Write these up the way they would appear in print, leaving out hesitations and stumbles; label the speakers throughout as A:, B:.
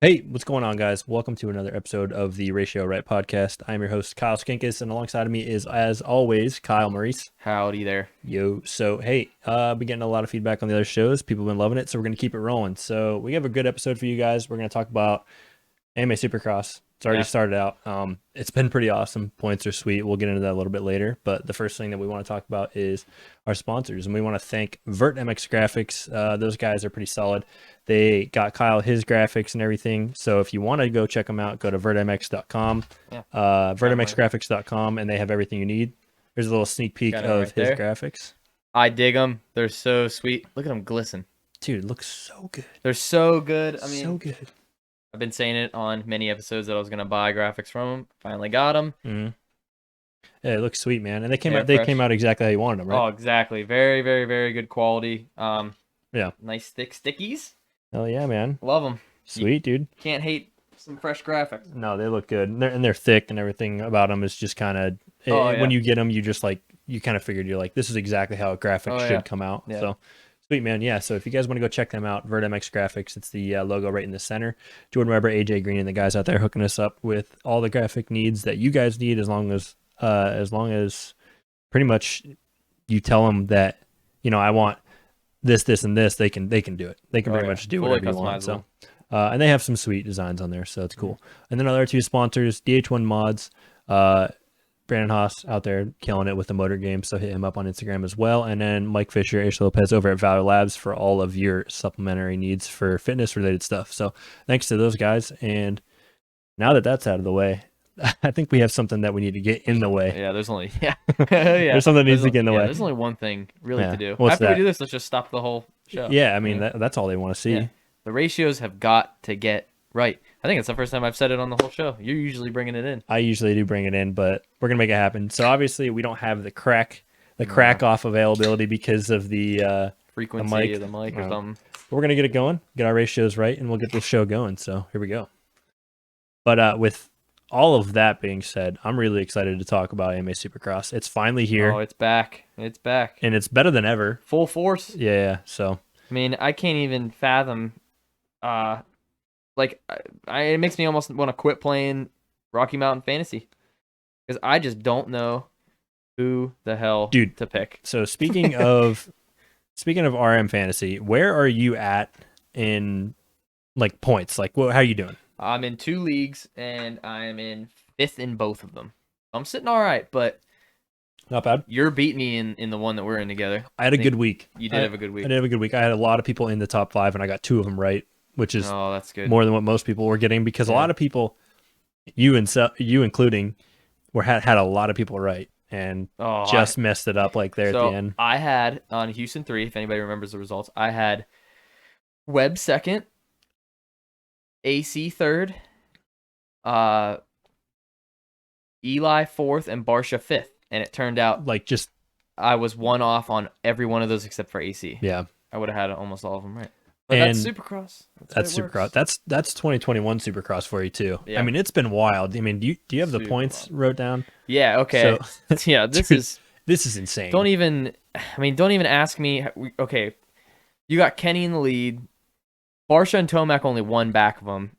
A: Hey, what's going on, guys? Welcome to another episode of the Ratio Right podcast. I'm your host, Kyle Skinkis, and alongside of me is, as always, Kyle Maurice.
B: Howdy there.
A: Yo, so hey, been getting a lot of feedback on the other shows. People have been loving it, so we're gonna keep it rolling. So we have a good episode for you guys. We're gonna talk about AMA Supercross. It's already
B: Yeah.
A: started out. It's been pretty awesome. Points are sweet. We'll get into that a little bit later. But the first thing that we want to talk about is our sponsors, and we want to thank Vert MX Graphics. Those guys are pretty solid. They got Kyle his graphics and everything. So if you want to go check them out, go to vertmx.com,
B: Yeah.
A: vertmxgraphics.com, and they have everything you need. There's a little sneak peek
B: Got it
A: of
B: right
A: his
B: there.
A: graphics.
B: I dig them. They're so sweet. Look at them glisten.
A: Dude, it looks so good.
B: They're so good. I mean,
A: So good.
B: I've been saying it on many episodes that I was gonna buy graphics from them. Finally got them.
A: Mm-hmm. Yeah, it looks sweet, man. And they came
B: They're
A: out. They
B: fresh.
A: came out exactly how you wanted them, right?
B: Oh, exactly. Very, very, very good quality.
A: Yeah.
B: Nice thick stickies.
A: Hell yeah, man.
B: Love them.
A: Sweet, dude.
B: Can't hate some fresh graphics.
A: No, they look good, and they're thick, and everything about them is just kind of.
B: Oh, yeah.
A: When you get them, you just like you kind of figured you're like, this is exactly how a graphic should
B: yeah.
A: come out.
B: Yeah.
A: So sweet, man. Yeah. So if you guys want to go check them out, VertMX Graphics, it's the logo right in the center. Jordan Weber, AJ Green, and the guys out there hooking us up with all the graphic needs that you guys need, as long as pretty much you tell them that I want this, and this, they can do it. They can pretty much do
B: Fully
A: whatever you want. So.
B: customizable.
A: And they have some sweet designs on there, so it's cool. And then our two sponsors, DH1 Mods, Brandon Haas out there killing it with the motor game, so hit him up on Instagram as well. And then Mike Fisher, Aisha Lopez over at Valor Labs for all of your supplementary needs for fitness-related stuff. So thanks to those guys. And now that that's out of the way, I think we have something that we need to get in the way.
B: Yeah, there's only
A: yeah. There's something that needs to get in the way.
B: There's only one thing really to do.
A: What's
B: After
A: that?
B: we do this, let's just stop the whole show.
A: Yeah, I mean that's all they want to see.
B: Yeah. The ratios have got to get right. I think it's the first time I've said it on the whole show. You're usually bringing it in.
A: I usually do bring it in, but we're gonna make it happen. So obviously we don't have the crack off availability because of the
B: Frequency of the mic or something.
A: But we're gonna get it going, get our ratios right, and we'll get this show going. So here we go. But with all of that being said, I'm really excited to talk about AMA Supercross. It's finally here.
B: Oh, it's back. It's back.
A: And it's better than ever.
B: Full force.
A: Yeah. So
B: I mean, I can't even fathom. It makes me almost want to quit playing Rocky Mountain Fantasy because I just don't know who the hell to pick.
A: So speaking of RM Fantasy, where are you at in like points? Like, how are you doing?
B: I'm in 2 leagues and I'm in 5th in both of them. I'm sitting all right, but
A: not bad.
B: You're beating me in the one that we're in together.
A: I had a good week.
B: You did have a good week.
A: I did have a good week. I had a lot of people in the top 5, and I got 2 of them right, which is
B: that's good.
A: More than what most people were getting, because a lot of people, you including, had a lot of people right and just messed it up like there at the end.
B: I had on Houston 3, if anybody remembers the results, I had Webb 2nd, AC 3rd, Eli 4th, and Barsha 5th. And it turned out I was 1 off on every one of those except for AC.
A: Yeah.
B: I would have had almost all of them right. But that's Supercross.
A: That's Supercross. That's 2021 Supercross for you too.
B: Yeah.
A: I mean, it's been wild. I mean, do you have the points wrote down?
B: Yeah, okay. So, yeah, this
A: is insane.
B: Don't even ask me. Okay. You got Kenny in the lead. Barsha and Tomac only 1 back of him.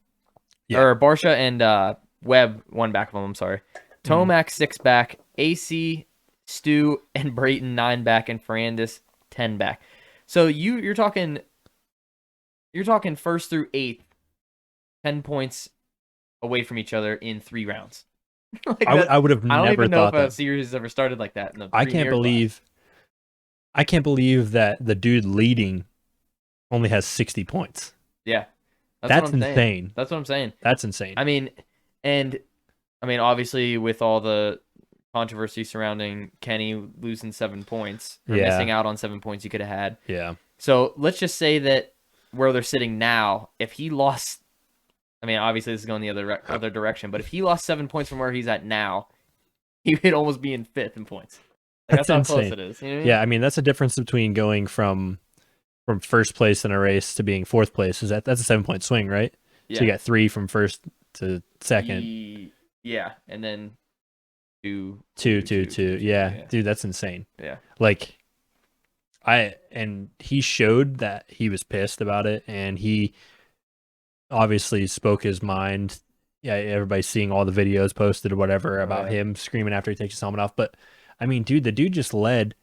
B: Yeah. Or Barsha and Webb 1 back of him, I'm sorry. Tomac 6 back, AC, Stu, and Brayton 9 back, and Ferrandis 10 back. So you're talking 1st through 8th, 10 points away from each other in 3 rounds.
A: I would have never thought that.
B: I don't even know if a series has ever started like that.
A: I can't believe that the dude leading only has 60 points.
B: Yeah,
A: that's insane.
B: That's what I'm saying.
A: That's insane.
B: I mean, obviously with all the controversy surrounding Kenny losing 7 points or missing out on 7 points you could have had.
A: Yeah.
B: So let's just say that where they're sitting now, if he lost, obviously this is going the other direction, but if he lost 7 points from where he's at now, he would almost be in 5th in points. That's how
A: insane.
B: close it is. You know what I mean?
A: Yeah, I mean that's the difference between going from first place in a race to being 4th place. That's a 7-point swing, right? Yeah. So you got 3 from first to second.
B: Yeah, and then two.
A: Yeah, dude, that's insane.
B: Yeah,
A: and he showed that he was pissed about it, and he obviously spoke his mind. Yeah, everybody's seeing all the videos posted or whatever about him screaming after he takes his helmet off. But I mean, dude, the dude just led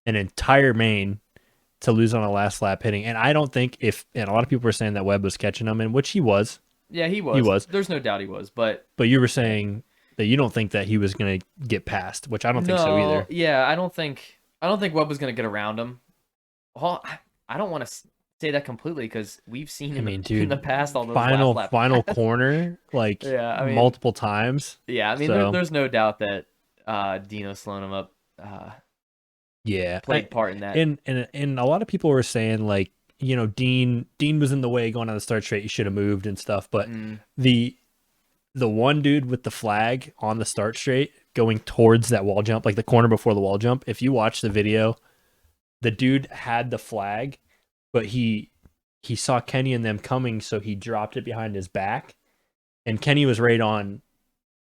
A: an entire main to lose on a last lap hitting. And I don't think and a lot of people were saying that Webb was catching him, and which he was.
B: Yeah, he was.
A: He was.
B: There's no doubt he was, but
A: you were saying that you don't think that he was going to get past, which I don't think so either.
B: Yeah, I don't think Webb was going to get around him. Well, I don't want to say that completely because we've seen him in the past on those
A: final corner multiple times.
B: Yeah, I mean, there's no doubt that Dino slowing him up played part in that.
A: And a lot of people were saying like, you know, Dean was in the way going on the start straight. He should have moved and stuff. But the one dude with the flag on the start straight going towards that wall jump, like the corner before the wall jump, if you watch the video, the dude had the flag, but he saw Kenny and them coming, so he dropped it behind his back. And Kenny was right on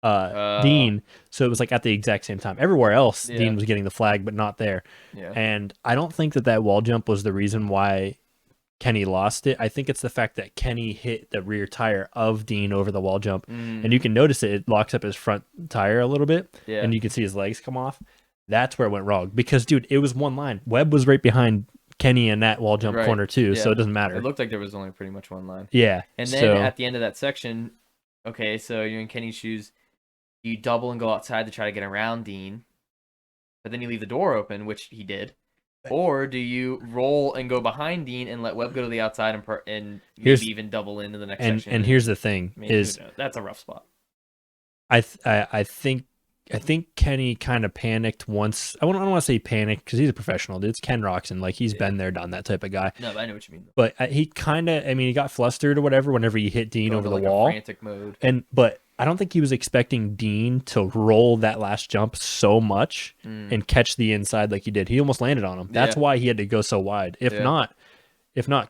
A: Dean, so it was like at the exact same time. Everywhere else, Dean was getting the flag, but not there.
B: Yeah.
A: And I don't think that wall jump was the reason why Kenny lost it. I think it's the fact that Kenny hit the rear tire of Dean over the wall jump, and you can notice it locks up his front tire a little bit, and you can see his legs come off. That's where it went wrong because, dude, it was one line. Webb was right behind Kenny in that wall jump corner too, so it doesn't matter.
B: It looked like there was only pretty much one line.
A: Yeah.
B: And then at the end of that section, okay, so you're in Kenny's shoes, you double and go outside to try to get around Dean, but then you leave the door open, which he did. Or do you roll and go behind Dean and let Webb go to the outside and maybe even double into the next section?
A: And here's the thing:
B: that's a rough spot.
A: I think Kenny kind of panicked once. I don't want to say panicked because he's a professional, dude. It's Ken Roczen. Like, he's been there, done that type of guy.
B: No, but I know what you mean.
A: But he kind of, he got flustered or whatever whenever he hit Dean over the wall.
B: Frantic mode.
A: But I don't think he was expecting Dean to roll that last jump so much and catch the inside like he did. He almost landed on him. That's why he had to go so wide. If not,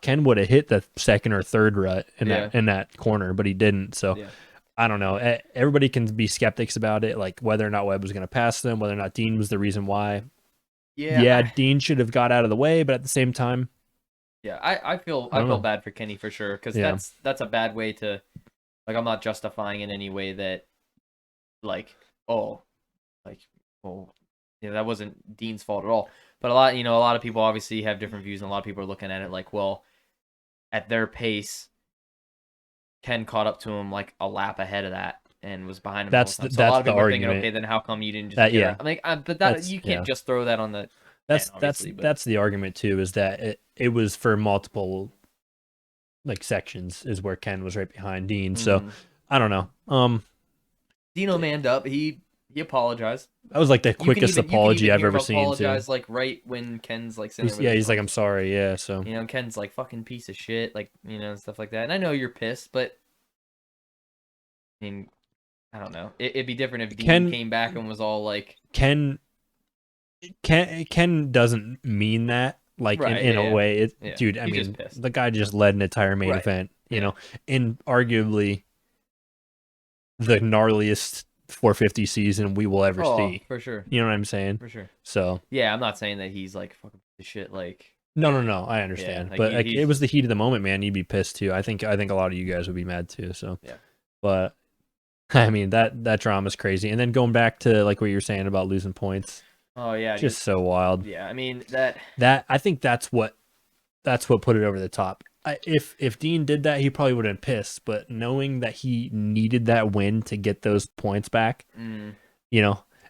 A: Ken would have hit the second or third rut in that corner, but he didn't. So. Yeah. I don't know. Everybody can be skeptics about it, like whether or not Webb was going to pass them, whether or not Dean was the reason why. Yeah, Dean should have got out of the way, but at the same time,
B: I feel bad for Kenny for sure because that's a bad way to, like, I'm not justifying in any way that, that wasn't Dean's fault at all. But a lot of people obviously have different views, and a lot of people are looking at it like, well, at their pace, Ken caught up to him like a lap ahead of that and was behind him.
A: That's
B: so a lot of people are thinking,
A: argument.
B: okay, then how come you didn't just get it? I'm like, you can't just throw that on the.
A: That's the argument too. Is that it was for multiple like sections is where Ken was right behind Dean. So I don't know.
B: Dino manned up. He apologized.
A: That was like the quickest apology I've ever seen.
B: Apologize like right when Ken's like sitting there.
A: He's like, I'm sorry. Yeah. So
B: Ken's like, fucking piece of shit, like, stuff like that. And I know you're pissed, but I mean, I don't know. It'd be different if Dean came back and was all like,
A: Ken doesn't mean that. Like, in a way, dude. I mean, the guy just led an entire main event. In arguably the gnarliest 450 season we will ever see.
B: For sure.
A: You know what I'm saying?
B: For sure.
A: So
B: yeah, I'm not saying that he's like fucking shit. Like,
A: no, I understand. But it was the heat of the moment, man. You'd be pissed too. I think a lot of you guys would be mad too. So
B: yeah.
A: But I mean, that drama's crazy. And then going back to like what you were saying about losing points.
B: Oh yeah,
A: just so wild.
B: Yeah, I mean that
A: I think that's what put it over the top. If Dean did that, he probably would have been pissed. But knowing that he needed that win to get those points back, and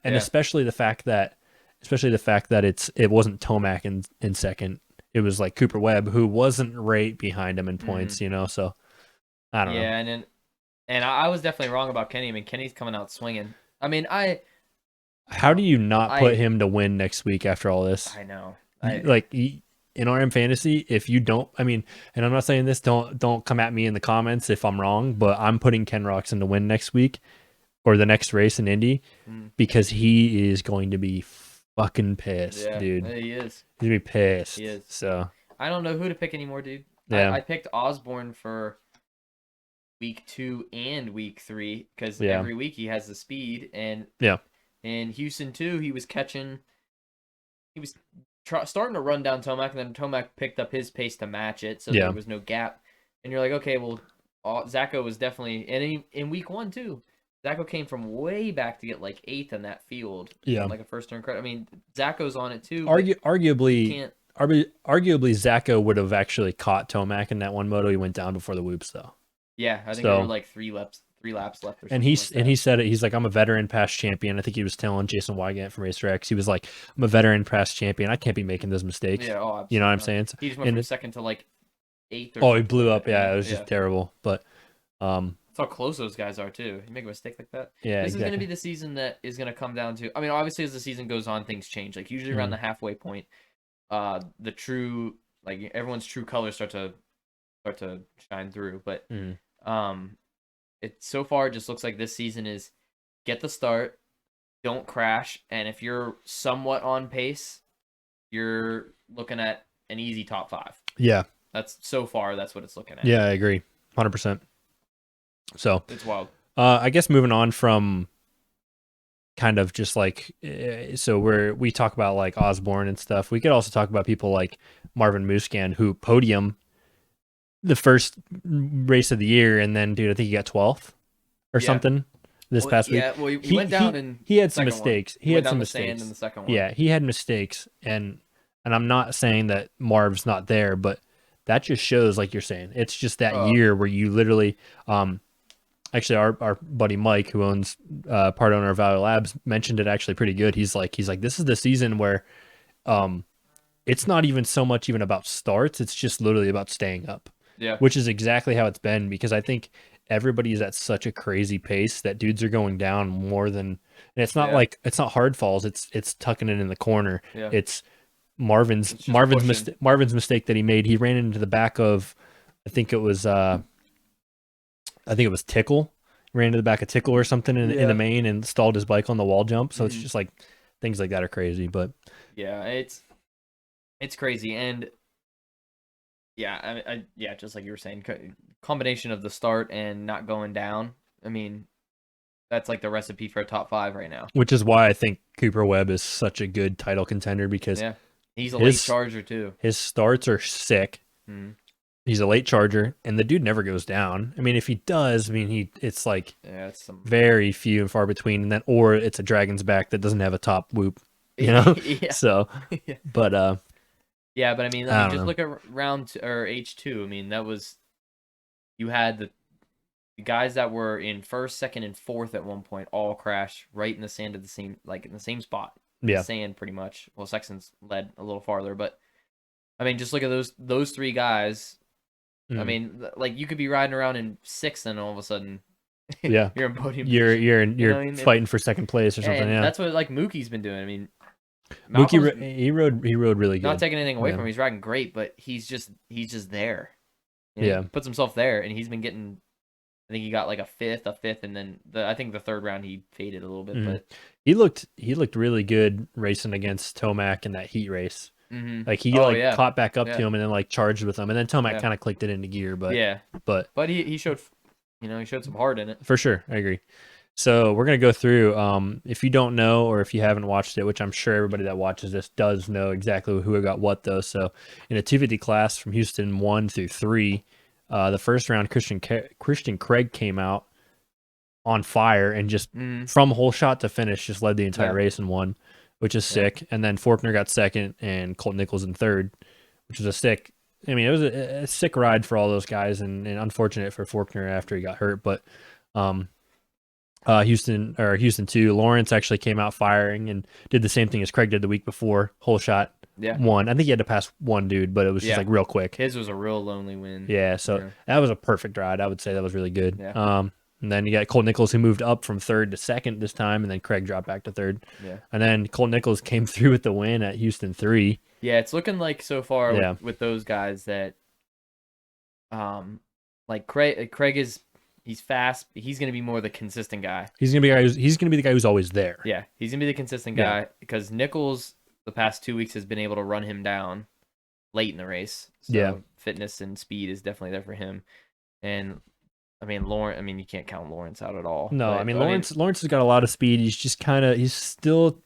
A: especially the fact that it wasn't Tomac in second. It was like Cooper Webb, who wasn't right behind him in points. So I don't know.
B: Yeah, and I was definitely wrong about Kenny. I mean, Kenny's coming out swinging. I mean,
A: how do you not put him to win next week after all this?
B: I know.
A: In RM Fantasy, if you don't, and I'm not saying this, don't come at me in the comments if I'm wrong, but I'm putting Ken Roczen to win next week or the next race in Indy because he is going to be fucking pissed, dude.
B: He is.
A: He's going to be pissed.
B: He is.
A: So
B: I don't know who to pick anymore, dude.
A: Yeah.
B: I picked Osborne for week 2 and week 3 because every week he has the speed, and in Houston too, he was starting to run down Tomac, and then Tomac picked up his pace to match it, so there was no gap. And you're like, okay, well, Zacho was definitely, and in week 1 too. Zacho came from way back to get like 8th in that field.
A: Yeah,
B: like a first turn credit. I mean, Zacho's on it too.
A: Arguably,
B: Can't.
A: arguably, Zacho would have actually caught Tomac in that one moto. He went down before the whoops though.
B: Yeah, I think there were like 3 laps left or something.
A: And he said it. He's like, I'm a veteran past champion. I think he was telling Jason Wygant from Racer X. He was like, I'm a veteran past champion. I can't be making those mistakes.
B: Yeah, absolutely.
A: You know what I'm saying?
B: He just went from second to like 8th.
A: He blew up. Yeah, it was just terrible. But
B: that's how close those guys are too. You make a mistake like that.
A: Yeah,
B: this is going to be the season that is going to come down to. I mean, obviously, as the season goes on, things change. Like usually around the halfway point, the true everyone's true colors start to shine through. But it so far just looks like this season is get the start, don't crash, and if you're somewhat on pace, you're looking at an easy top 5.
A: Yeah,
B: that's what it's looking at.
A: Yeah, I agree, 100%. So
B: it's wild.
A: I guess moving on from kind of just like, so we talk about like Osborne and stuff. We could also talk about people like Marvin Muscan, who podium the first race of the year, and then dude, I think he got 12th or something this past week.
B: Yeah, well, he went down and
A: he had some mistakes. He had some mistakes
B: in the second one.
A: Yeah, he had mistakes, and I'm not saying that Marv's not there, but that just shows, like you're saying, it's just that year where you literally, actually our buddy Mike, who owns part owner of Value Labs, mentioned it actually pretty good. He's like, this is the season where, it's not even so much even about starts. It's just literally about staying up.
B: Yeah.
A: Which is exactly how it's been, because I think everybody's at such a crazy pace that dudes are going down more than, and it's not like, it's not hard falls. It's tucking it in the corner.
B: Yeah.
A: It's Marvin's mistake that he made. He ran into the back of, I think it was Tickle. Ran into the back of Tickle or something in the main and stalled his bike on the wall jump. So it's just like things like that are crazy. But
B: yeah, it's crazy. And yeah, just like you were saying, combination of the start and not going down. I mean, that's like the recipe for a top 5 right now.
A: Which is why I think Cooper Webb is such a good title contender, because
B: he's a late charger too.
A: His starts are sick. He's a late charger, and the dude never goes down. I mean, if he does, I mean, it's like
B: it's
A: very few and far between, and then or it's a Dragon's Back that doesn't have a top whoop, you know. So, but
B: yeah, but I mean, just look at round or H2. I mean, that was, you had the guys that were in first, second, and fourth at one point all crash right in the sand at the same, like in the same spot.
A: Yeah,
B: the sand pretty much. Well, Sexton's led a little farther, but I mean, just look at those 3 guys. I mean, like you could be riding around in 6th, and all of a sudden, you're in podium.
A: You're fighting for second place or something. Yeah,
B: that's what like Mookie's been doing. I mean,
A: Mookie he rode really good.
B: Not taking anything away from him, he's riding great, but he's just there. He puts himself there, and he's been getting. I think he got like a fifth, and then I think the 3rd round he faded a little bit, but
A: he looked really good racing against Tomac in that heat race. Like he caught back up to him and then like charged with him, and then Tomac kind of clicked it into gear. But
B: he showed, he showed some heart in it
A: for sure. I agree. So we're gonna go through. If you don't know, or if you haven't watched it, which I'm sure everybody that watches this does know exactly who got what though. So in a 250 class from Houston 1 through 3, the first round Christian Craig came out on fire and just from whole shot to finish just led the entire race and won, which is sick. And then Forkner got 2nd and Colt Nichols in 3rd, which was a sick. I mean, it was a sick ride for all those guys, and unfortunate for Forkner after he got hurt. But Houston 2, Lawrence actually came out firing and did the same thing as Craig did the week before. Whole shot, won. I think he had to pass one dude, but it was just like real quick.
B: His was a real lonely win.
A: Yeah, so that was a perfect ride. I would say that was really good. Yeah. And then you got Colt Nichols, who moved up from 3rd to 2nd this time, and then Craig dropped back to 3rd. Yeah. And then Colt Nichols came through with the win at Houston 3.
B: Yeah, it's looking like so far with those guys that, like Craig is. He's fast. He's going to be more the consistent guy.
A: He's going to be the guy who's always there.
B: Yeah, he's going to be the consistent guy because Nichols the past 2 weeks has been able to run him down late in the race. So fitness and speed is definitely there for him. And I mean, you can't count Lawrence out at all.
A: No, but, Lawrence has got a lot of speed. He's just he's still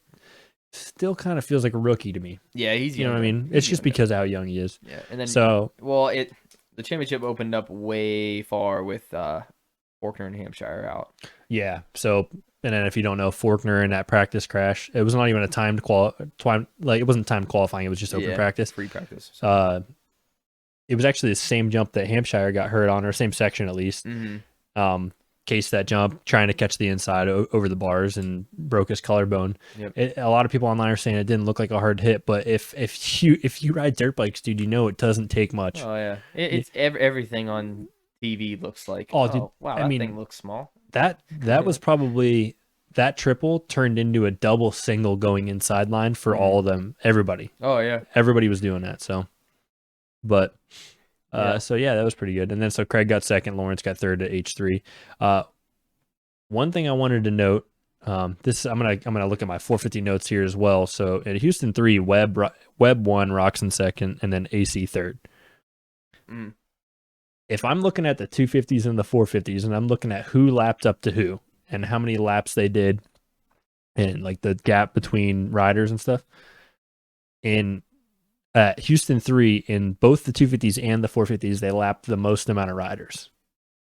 A: kind of feels like a rookie to me.
B: Yeah, he's
A: you know what I mean? It's just because of how young he is.
B: Yeah, and then the championship opened up way far with Faulkner and Hampshire out.
A: Yeah. So, and then if you don't know, Faulkner in that practice crash, it was not even a timed like it wasn't timed qualifying. It was just open practice.
B: Free practice. So.
A: It was actually the same jump that Hampshire got hurt on, or same section at least. Cased that jump, trying to catch the inside over the bars and broke his collarbone.
B: Yep.
A: A lot of people online are saying it didn't look like a hard hit, but if you ride dirt bikes, dude, you know it doesn't take much.
B: Oh yeah, it's everything on TV looks like.
A: Oh, dude,
B: wow, that thing looks small.
A: That was probably that triple turned into a double single going inside line for all of them. Everybody.
B: Oh yeah,
A: everybody was doing that. So, but. So yeah, that was pretty good. And then so Craig got second, Lawrence got third at H3. One thing I wanted to note, this I'm gonna look at my 450 notes here as well. So at Houston 3, Webb won, Roczen second, and then AC third. If I'm looking at the 250s and the 450s, and I'm looking at who lapped up to who and how many laps they did, and like the gap between riders and stuff, in Houston 3, in both the 250s and the 450s, they lapped the most amount of riders.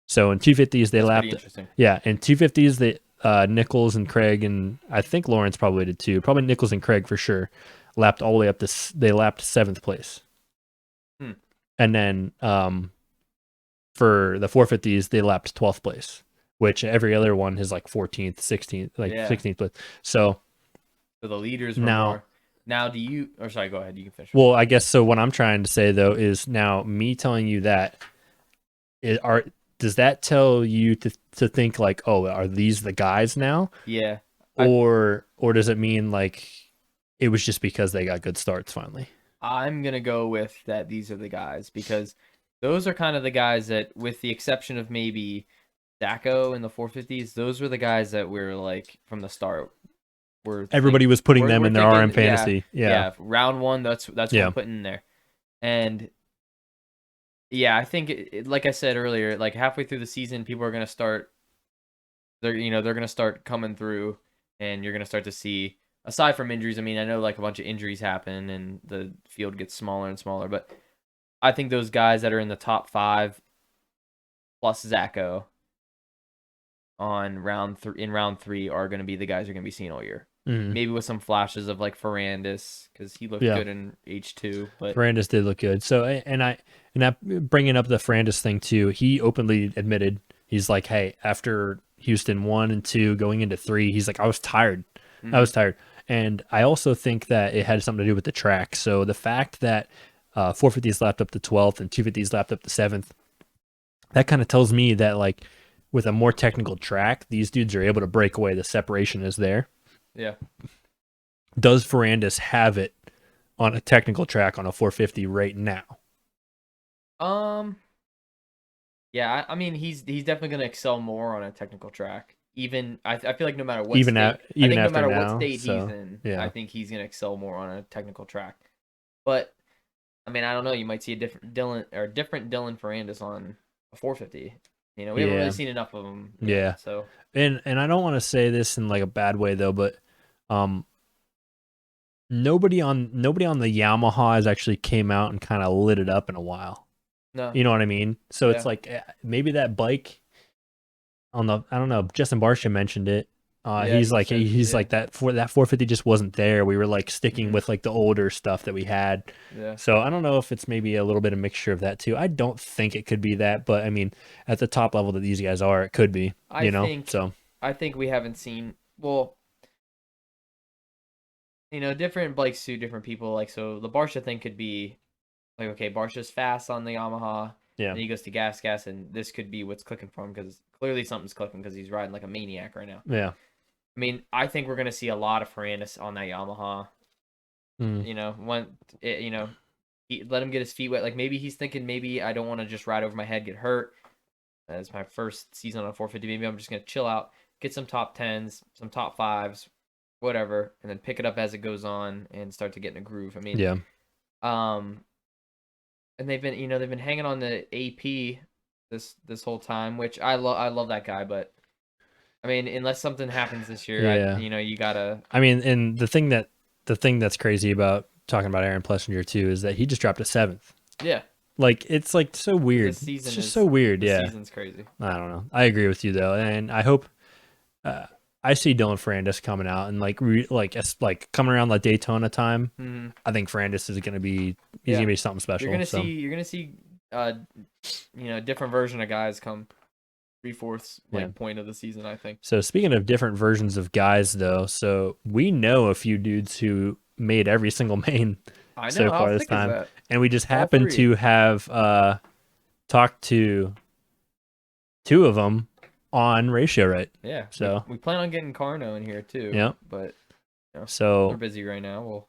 A: So in 250s, they lapped. Yeah, in 250s, they Nichols and Craig, and I think Lawrence probably did too. Probably Nichols and Craig for sure lapped all the way up to. They lapped 7th place. And then for the 450s, they lapped 12th place, which every other one is like 14th, 16th, 16th place. So
B: the leaders were more. Now, do you? Or sorry, go ahead. You can finish.
A: Well, I guess so. What I'm trying to say though is now me telling you that does that tell you to think like, oh, are these the guys now?
B: Yeah.
A: Or does it mean like it was just because they got good starts finally?
B: I'm gonna go with that. These are the guys because those are kind of the guys that, with the exception of maybe Daco in the 450s, those were the guys that were like from the start.
A: Everybody was putting them in their RM fantasy. Yeah.
B: Round one, that's what I'm putting in there. And yeah, I think like I said earlier, like halfway through the season, people are gonna start. They're gonna start coming through, and you're gonna start to see. Aside from injuries, I mean, I know like a bunch of injuries happen, and the field gets smaller and smaller. But I think those guys that are in the top 5, plus Zacho, on round 3 are going to be the guys you're going to be seeing all year. Maybe with some flashes of like Ferrandis, because he looked good in H2. But
A: Ferrandis did look good. So and bringing up the Ferrandis thing too, he openly admitted, he's like, hey, after Houston 1 and 2 going into 3, he's like, I was tired. I was tired. And I also think that it had something to do with the track. So the fact that 450s lapped up to 12th and 250s lapped up to 7th, that kind of tells me that like with a more technical track, these dudes are able to break away. The separation is there.
B: Yeah.
A: Does Ferrandis have it on a technical track on a 450 right now?
B: Yeah, I mean he's definitely going to excel more on a technical track. Even I feel like no matter what
A: even
B: state,
A: even
B: I think
A: after
B: no matter
A: now,
B: what state
A: so,
B: he's in,
A: yeah.
B: I think he's going to excel more on a technical track. But I mean, I don't know. You might see a different Dylan Ferrandis on a 450. We haven't really seen enough of him.
A: Yet,
B: so
A: and I don't want to say this in like a bad way though, but nobody on the Yamaha has actually came out and kind of lit it up in a while.
B: No,
A: you know what I mean. So it's like maybe that bike on the, I don't know. Justin Barsha mentioned it. He's like that 450 just wasn't there. We were like sticking with like the older stuff that we had.
B: Yeah.
A: So I don't know if it's maybe a little bit of mixture of that too. I don't think it could be that, but I mean, at the top level that these guys are, it could be. I
B: think we haven't seen different bikes suit different people. Like so, the Barsha thing could be like, okay, Barsha's fast on the Yamaha.
A: Yeah.
B: And he goes to gas, and this could be what's clicking for him because clearly something's clicking because he's riding like a maniac right now.
A: Yeah.
B: I mean, I think we're gonna see a lot of Ferrandis on that Yamaha. Let him get his feet wet. Like maybe he's thinking, maybe I don't want to just ride over my head, get hurt. That's my first season on a 450. Maybe I'm just gonna chill out, get some top 10s, some top 5s, whatever, and then pick it up as it goes on and start to get in a groove. I mean,
A: yeah.
B: And they've been hanging on the AP this whole time, which I love that guy, but I mean, unless something happens this year, you gotta.
A: I mean, and the thing that's crazy about talking about Aaron Plessinger too is that he just dropped a 7th.
B: Yeah.
A: Like it's like so weird. It's just so weird. Yeah,
B: season's crazy.
A: I don't know. I agree with you though, and I hope. I see Dylan Ferrandis coming out and like coming around like Daytona time.
B: Mm-hmm.
A: I think Ferrandis is gonna be gonna be something special.
B: You're gonna see different version of guys come 3/4 point of the season, I think.
A: So speaking of different versions of guys though, so we know a few dudes who made every single main so far this time, and we just happen to have talked to two of them on Ratio Right.
B: Yeah.
A: So
B: we plan on getting Carno in here too.
A: Yeah.
B: But
A: so
B: they're busy right now. We'll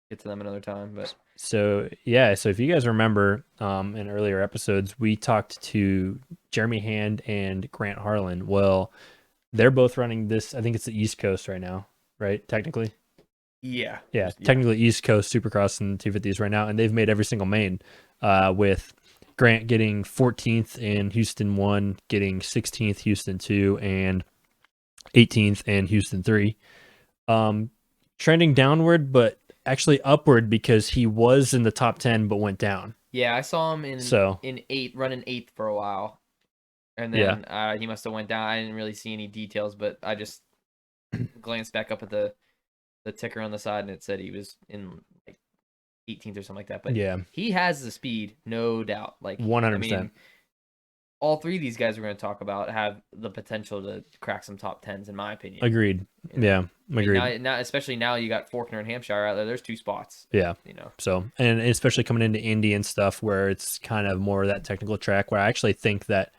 B: get to them another time. But
A: so if you guys remember in earlier episodes, we talked to Jeremy Hand and Grant Harlan. Well, they're both running this. I think it's the East Coast right now, right? Technically.
B: Yeah.
A: Technically East Coast Supercross and 250s right now, and they've made every single main with Grant getting 14th in Houston 1, getting 16th Houston 2, and 18th in Houston 3. Trending downward, but actually upward because he was in the top 10 but went down.
B: Yeah, I saw him in 8th, running 8th for a while. And then he must have went down. I didn't really see any details, but I just glanced back up at the ticker on the side and it said he was in like 18th or something like that. But he has the speed, no doubt. Like
A: 100%.
B: I mean, all three of these guys we're going to talk about have the potential to crack some top 10s, in my opinion.
A: Agreed. Agreed.
B: Now, especially now you got Faulkner and Hampshire out there. There's 2 spots.
A: Yeah. So, and especially coming into Indy and stuff where it's kind of more of that technical track where I actually think that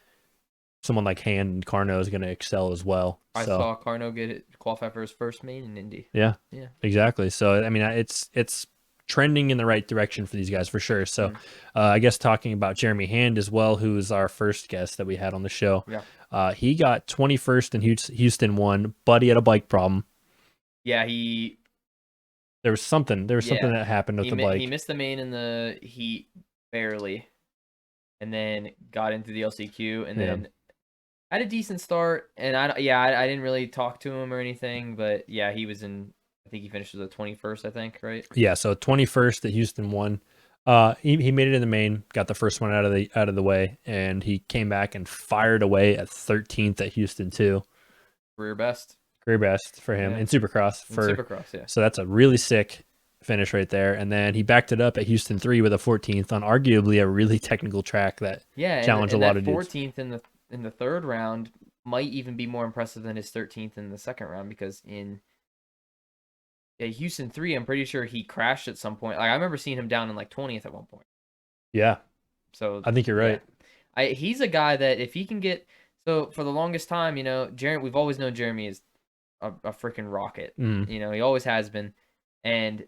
A: someone like Hand and Carno is going to excel as well.
B: I saw Carno qualify for his first main in Indy.
A: Yeah. Exactly. So, I mean, it's trending in the right direction for these guys for sure. So I guess talking about Jeremy Hand as well, who is our first guest that we had on the show.
B: Yeah.
A: He got 21st in Houston 1, but he had a bike problem.
B: Yeah,
A: there was something that happened with the bike.
B: He missed the main in the heat barely, and then got into the LCQ, and then had a decent start. And I didn't really talk to him or anything, but yeah, he was in. I think he finished as the 21st, I think, right? Yeah,
A: so 21st at Houston 1. He made it in the main, got the first one out of the way, and he came back and fired away at 13th at Houston 2.
B: Career best
A: for him in Supercross.
B: Yeah.
A: So that's a really sick finish right there. And then he backed it up at Houston 3 with a 14th on arguably a really technical track that challenged a lot of dudes.
B: 14th in the third round might even be more impressive than his 13th in the second round, because in Houston 3, I'm pretty sure he crashed at some point. Like I remember seeing him down in like 20th at one point.
A: Yeah.
B: So
A: I think you're right.
B: He's a guy that if he can get for the longest time, we've always known Jeremy is a freaking rocket. He always has been, and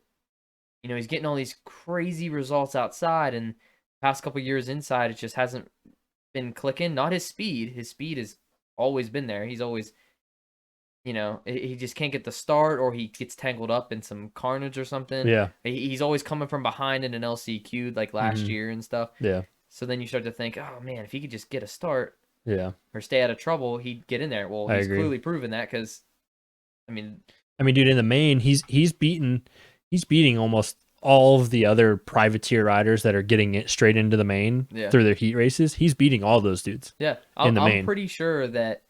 B: he's getting all these crazy results outside, and past couple years inside, it just hasn't been clicking. Not his speed. His speed has always been there. He's always. He just can't get the start, or he gets tangled up in some carnage or something.
A: Yeah.
B: He's always coming from behind in an LCQ like last year and stuff.
A: Yeah.
B: So then you start to think, oh man, if he could just get a start,
A: or
B: stay out of trouble, he'd get in there. Well, he's clearly proven that because, I mean,
A: dude, in the main, he's beating almost all of the other privateer riders that are getting it straight into the main through their heat races. He's beating all those dudes.
B: Yeah, I'm pretty sure that.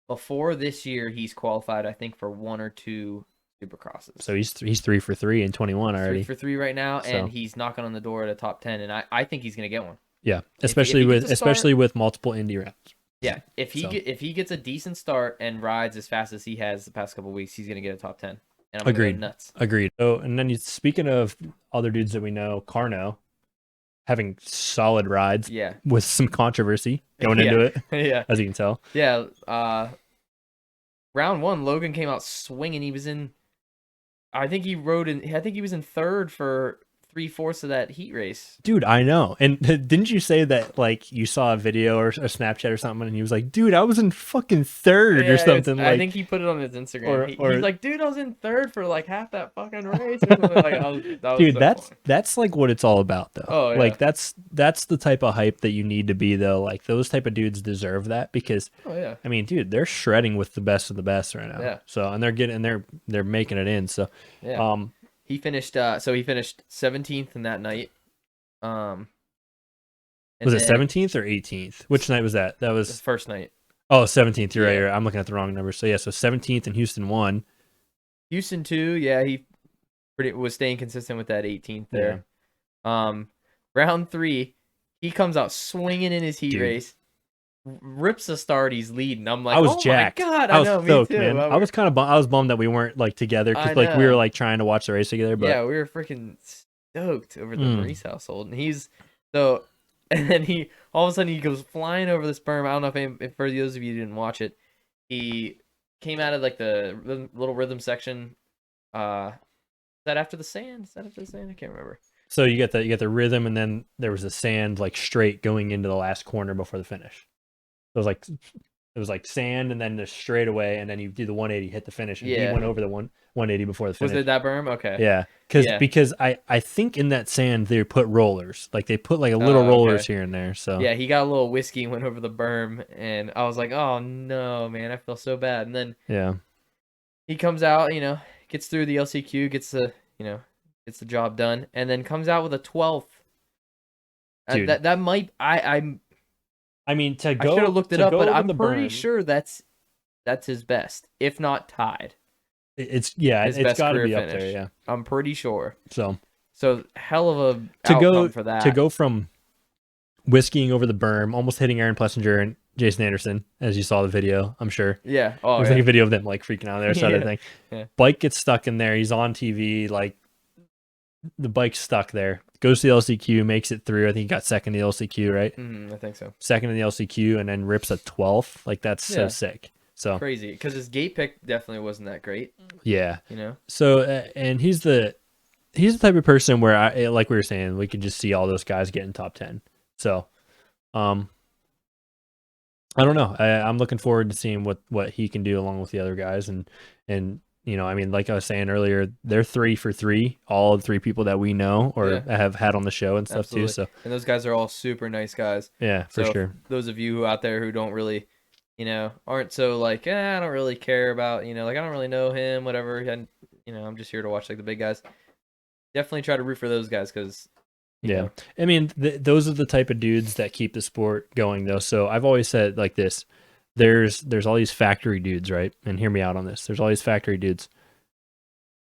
B: Before this year, he's qualified, I think, for 1 or 2 Supercrosses.
A: So he's 3 for 3 in 21 already.
B: 3 for 3 right now, and he's knocking on the door at a top 10, and I think he's gonna get one.
A: Yeah, especially with multiple Indy rounds.
B: Yeah, if he gets a decent start and rides as fast as he has the past couple of weeks, he's gonna get a top 10. And I'm gonna go nuts.
A: Agreed. So, and then speaking of other dudes that we know, Carno having solid rides.
B: Yeah.
A: With some controversy going into it.
B: Yeah.
A: As you can tell.
B: Yeah. Round 1, Logan came out swinging. He was in. I think he was in third for 3/4 of that heat race.
A: Dude, I know. And didn't you say that like you saw a video or a Snapchat or something and he was like, dude, I was in fucking third or something?
B: I think he put it on his Instagram. He's like, dude, I was in third for like half that fucking race. Dude,
A: that's like what it's all about though.
B: Oh, yeah.
A: Like that's the type of hype that you need to be though. Like those type of dudes deserve that because I mean, dude, they're shredding with the best of the best right now.
B: Yeah.
A: So and they're making it in. So
B: He finished 17th in that night. And
A: Was it
B: then
A: 17th or 18th? Which night was that? That
B: the
A: was
B: first night.
A: 17th. You're right.
B: Yeah.
A: You're right. I'm looking at the wrong number. So yeah, so 17th and Houston won.
B: Houston 2, yeah, he was staying consistent with that 18th there. Round 3, he comes out swinging in his heat race, rips a start. He's leading. I'm like,
A: I was
B: oh
A: jacked.
B: my god!
A: I was
B: know,
A: stoked,
B: me too.
A: man. I was kind of I was bummed that we weren't like together because like we were like trying to watch the race together. But
B: yeah, we were freaking stoked over the Maurice household, and he's so. And then he all of a sudden he goes flying over this berm. I don't know if for those of you who didn't watch it, he came out of like the little rhythm section. Is that after the sand? Is that after the sand? I can't remember.
A: So you get the rhythm, and then there was the sand like straight going into the last corner before the finish. So it was like sand, and then the straightaway, and then you do the 180, hit the finish, and he went over the 180 before the finish.
B: Was it that berm? Okay.
A: Yeah, because I think in that sand they put rollers, like they put like a little rollers here and there. So
B: yeah, he got a little whiskey and went over the berm, and I was like, oh no, man, I feel so bad. And then he comes out, gets through the LCQ, gets the job done, and then comes out with a 12th.
A: Dude.
B: That might I
A: mean to go.
B: I should have looked it up, but I'm pretty
A: berm,
B: sure that's his best, if not tied.
A: It's got to be up there. Yeah,
B: I'm pretty sure.
A: So
B: hell of a outcome for that.
A: To go from whiskeying over the berm, almost hitting Aaron Plessinger and Jason Anderson, as you saw the video, I'm sure.
B: Yeah.
A: There's like a video of them like freaking out there, sort of thing.
B: Yeah.
A: Bike gets stuck in there. He's on TV, like the bike's stuck there. Goes to the LCQ, makes it through. I think he got second in the LCQ, right?
B: I think so.
A: Second in the LCQ, and then rips a 12th. Like that's so sick. So
B: crazy, because his gate pick definitely wasn't that great.
A: Yeah.
B: So
A: and he's the type of person where like we were saying, we could just see all those guys getting top 10. So, I don't know. I'm looking forward to seeing what he can do along with the other guys, and I mean, like I was saying earlier, they're 3 for 3, all the 3 people that we know or have had on the show and stuff too. So,
B: and those guys are all super nice guys.
A: Yeah, for sure.
B: Those of you out there who don't really, aren't so like, I don't really care about, like I don't really know him, whatever, and I'm just here to watch like the big guys. Definitely try to root for those guys because.
A: Yeah, I mean, those are the type of dudes that keep the sport going, though. So I've always said like this: there's all these factory dudes, right? And hear me out on this. There's all these factory dudes.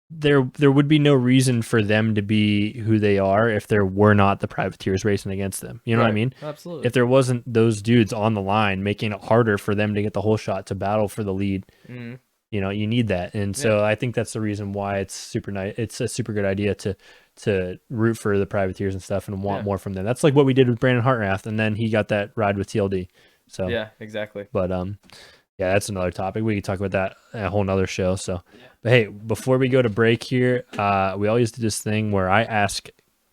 A: There would be no reason for them to be who they are if there were not the privateers racing against them. You know what I mean?
B: Absolutely.
A: If there wasn't those dudes on the line making it harder for them to get the whole shot to battle for the lead, you need that. And so I think that's the reason why it's super nice. It's a super good idea to root for the privateers and stuff and want more from them. That's like what we did with Brandon Hartrath, and then he got that ride with TLD. So
B: yeah, exactly.
A: But yeah, that's another topic. We could talk about that a whole nother show. So, but hey, before we go to break here, we always do this thing where I ask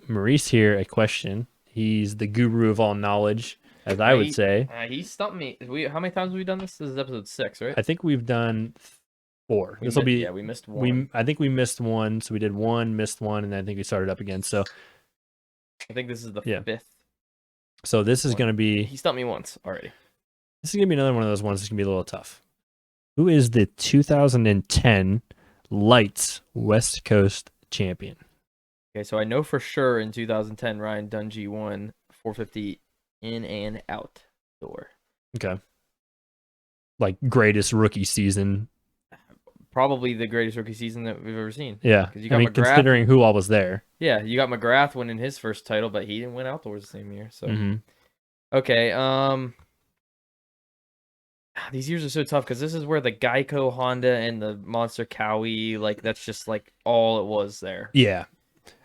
A: Maurice here a question. He's the guru of all knowledge, as I would say.
B: He stumped me. How many times have we done this? This is episode 6, right?
A: I think we've done 4. This will be.
B: Yeah, we missed 1.
A: I think we missed 1, so we did 1, missed 1, and then I think we started up again. So
B: I think this is the 5th.
A: So this is going to be.
B: He stumped me once already.
A: This is going to be another one of those ones that's going to be a little tough. Who is the 2010 Lights West Coast champion?
B: Okay, so I know for sure in 2010 Ryan Dungey won 450 in and out door.
A: Okay. Like greatest rookie season.
B: Probably the greatest rookie season that we've ever seen.
A: Yeah, because you got McGrath, considering who all was there.
B: Yeah, you got McGrath winning his first title, but he didn't win outdoors the same year. So, okay, these years are so tough because this is where the Geico Honda and the Monster Cowie, like that's just like all it was there.
A: Yeah,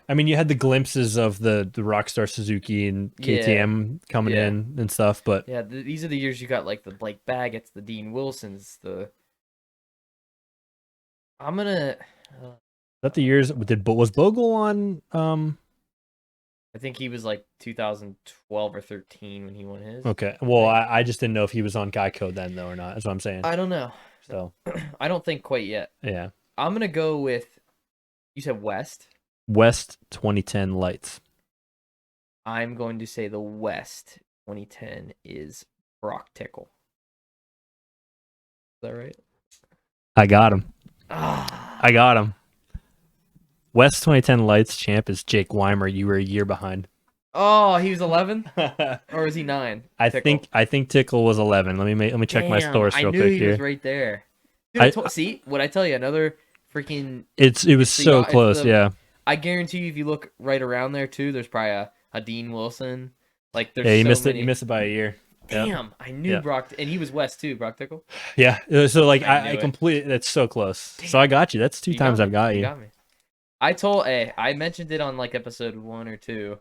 A: I mean you had the glimpses of the Rockstar Suzuki and KTM coming in and stuff, but
B: yeah, these are the years you got like the Blake Baggett's, the Dean Wilsons, the. I'm gonna.
A: Is that the years was Bogle on?
B: I think he was like 2012 or 13 when he won his.
A: Okay, well, I just didn't know if he was on Geico then though or not. That's what I'm saying.
B: I don't know.
A: So
B: I don't think quite yet.
A: Yeah,
B: I'm gonna go with. You said West.
A: West 2010 Lights.
B: I'm going to say the West 2010 is Brock Tickle. Is that right?
A: I got him. I got him. West 2010 Lights champ is Jake Weimer. You were a year behind.
B: Oh, he was 11, or was he 9?
A: I
B: Tickle.
A: think Tickle was 11. Let me check my source real
B: I knew
A: quick
B: he
A: here.
B: was right there. Dude, see what I tell you? Another freaking.
A: It was so close. Yeah.
B: I guarantee you, if you look right around there too, there's probably a Dean Wilson. Like there's
A: Yeah, you
B: so
A: missed
B: many.
A: it. You missed it by a year.
B: Damn,
A: Yep.
B: I knew Brock, and he was West too. Brock Tickle.
A: Yeah. So like
B: I
A: I completely. That's so close.
B: Damn.
A: So I got you. That's 2 times I've got you.
B: You got me. I mentioned it on like episode 1 or 2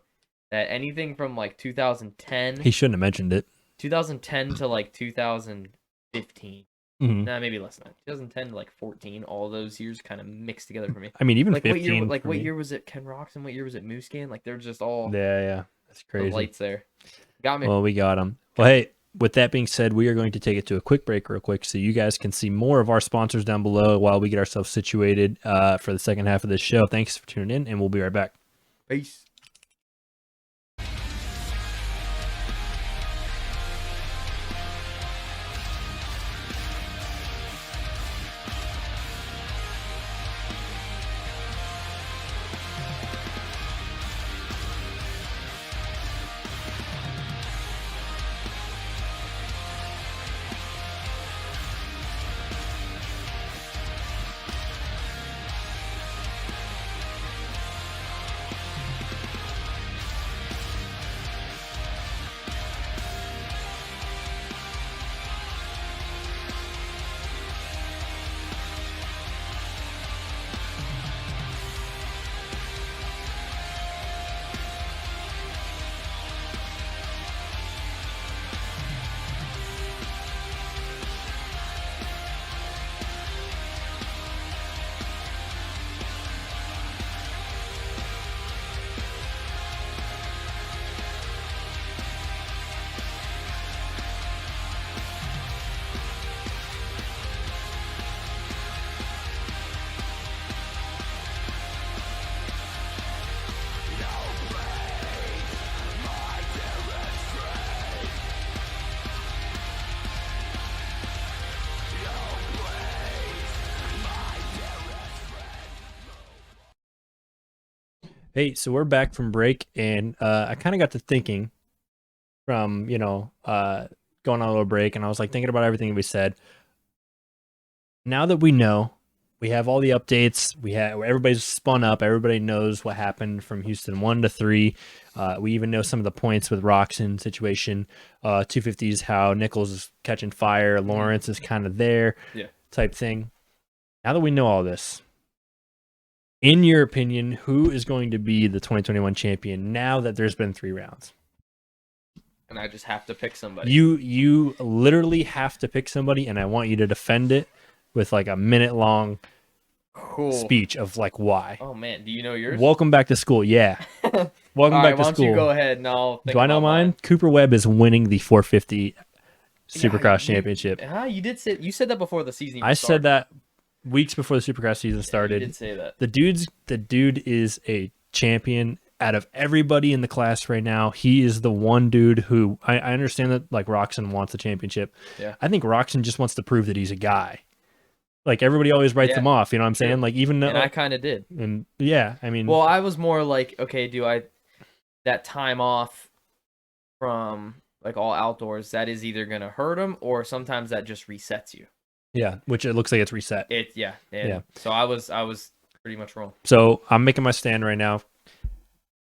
B: that anything from like 2010.
A: He shouldn't have mentioned it.
B: 2010 to like 2015.
A: Mm-hmm.
B: Nah, maybe less than that. 2010 to like 14. All those years kind of mixed together for me.
A: I mean, even
B: like
A: 15.
B: What year was it Ken Roczen? What year was it Moose Can? Like they're just all
A: Yeah. That's crazy.
B: the lights there. Got me.
A: Well, we got him. Well, hey, with that being said, we are going to take it to a quick break real quick so you guys can see more of our sponsors down below while we get ourselves situated for the second half of this show. Thanks for tuning in, and we'll be right back.
B: Peace.
A: Hey, so we're back from break, and I kind of got to thinking from, going on a little break, and I was like thinking about everything we said. Now that we know, we have all the updates, everybody's spun up, everybody knows what happened from Houston 1 to 3. We even know some of the points with Roczen situation, 250s, how Nichols is catching fire, Lawrence is kind of there, type thing. Now that we know all this, in your opinion, who is going to be the 2021 champion now that there's been 3 rounds?
B: And I just have to pick somebody.
A: You literally have to pick somebody, and I want you to defend it with like a minute-long speech of like why.
B: Oh man, do you know yours?
A: Welcome back to school. Yeah. Welcome back to school. Why don't
B: you go ahead and I'll think
A: Do I know mine? Cooper Webb is winning the 450 Supercross championship.
B: You said that before the season
A: even started. Said that weeks before the Supercross season started.
B: You did say that.
A: The dude is a champion out of everybody in the class right now. He is the one dude who I understand that like Roczen wants the championship.
B: Yeah.
A: I think Roczen just wants to prove that he's a guy. Like everybody always writes him off, you know what I'm saying? Like even though,
B: and I kind of did.
A: And yeah, I mean,
B: well, I was more like, okay, that time off from like all outdoors, that is either gonna hurt him or sometimes that just resets you.
A: Yeah, which it looks like it's reset.
B: Yeah. So I was pretty much wrong.
A: So I'm making my stand right now.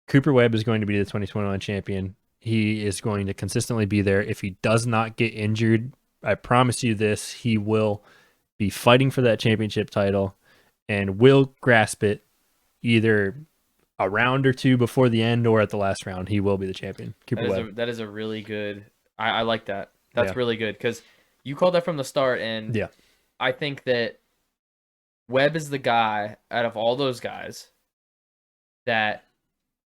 A: Cooper Webb is going to be the 2021 champion. He is going to consistently be there. If he does not get injured, I promise you this, he will be fighting for that championship title and will grasp it either a round or 2 before the end or at the last round. He will be the champion. Cooper Webb.
B: That is a really good. I like that. That's really good because you called that from the start, and I think that Webb is the guy out of all those guys that